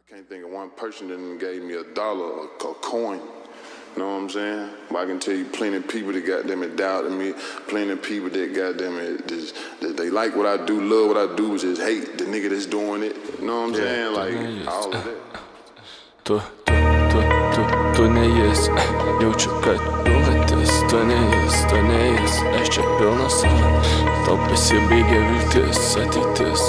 Can't think of one person that gave me $1 or a coin. You know what I'm saying? But I can tell you plenty of people that goddamn it doubted me, plenty of people that goddamn it that they like what I do, love what I do, just hate the nigga that's doing it. You know what I'm saying? Like all of that. Tu ne jis, jaučiu, kad pilnatis, tu ne jis, aš čia pilnas, tau pasibaigė viltis, ateitis.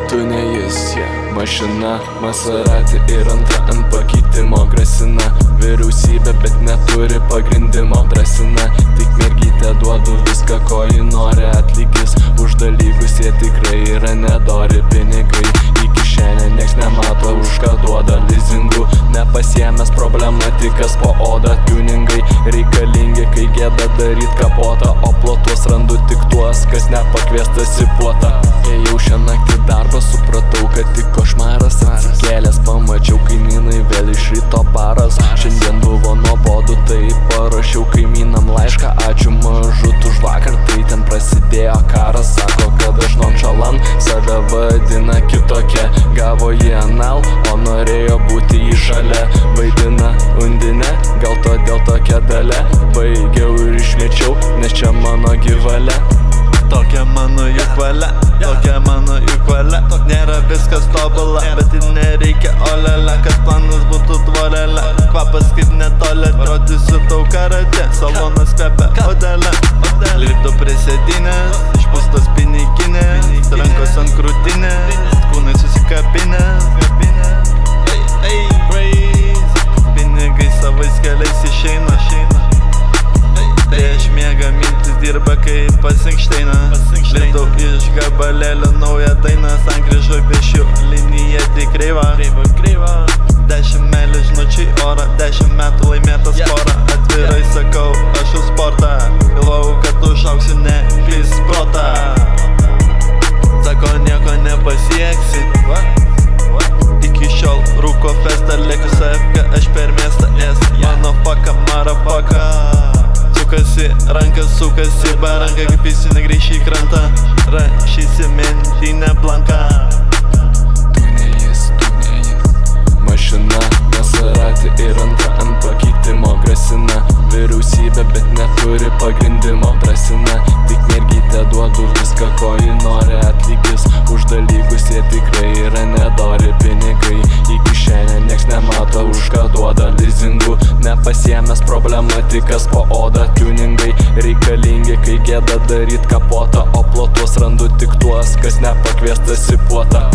Tu ne jis, mašina, Maserati ir antra ant pakeitimo grasina. Vyriausybė, bet neturi pagrindimo, drąsina. Tik mergytė duodu viską, ko ji nori, atlygis už dalykus, jie tikrai yra nedori. Pinigai į kišenę, nieks nemato, už ką duoda lizingu. Nepasiemęs problematikas po odą, tuningai reikalingi, kai gėda daryt kapotą. O plotuos randu tik tuos, kas nepakviestas į puotą. Ėjau šią naktį darbą, supratau, kad tik košmaras. Atsikėlęs pamačiau kaimynai vėl iš ryto baras. Šiandien buvo nuobodu, tai parašiau kaimynam laišką. Ačiū mažut už vakar, tai ten prasidėjo karas. Sako, kad aš nonchalant, save vadina kitokia. Gavo jį anal, o norėjo būti į šalia. Vaidina undinę, gal todėl tokia dalia. Baigiau ir išmečiau, nes čia mano gyvalia. Tokia mano juk valia, tokia mano juk valia. Nėra viskas tobula, bet ir nereikia olelė, kad planas būtų tvorelė. Kvapas kaip netoli, atrodysiu tau karate. Salonas kvepia odelė. Lipdo prie sėdynės, išpūstos piniginės, rankos ant krūtinės, kūnai susikabinės. Pinigai savais keliais išeina. Prieš miegą mintis dirba kaip pas Einšteiną. Lipdau iš gabalėlio naują dainą. Sankryžoj piešiu liniją tik kreivą. 10 meilė žinučiai orą, 10 metų laimėtas porą. Atvirai sakau, aš už sportą. Galvojau, kad užaugsiu ne pis protą. Sako, nieko nepasieksi. Iki šiol rūko festą, lėkiu savka, aš per miestą es. Mano faka, marafaka. Sukasi, rankas sukasi, baranka, kaip jis negrįši į krantą. Rašysi mintinę blanką. Tu ne jis, mašina, Maserati ir antra ant pakeitimo grasina. Vyriausybė, bet neturi pagrindimo, drąsina. Tik mergytė duodu viską, ko ji nori, atlygis už dalykus, jie tikrai yra nedori. Pinigai į kišenę, nieks nemato, už ką duoda lizingu. Nepasiemęs problematikas po odą, tuningai reikalingi, kai gėda daryt kapotą. O plotuos randu tik tuos, kas nepakviestas į puotą.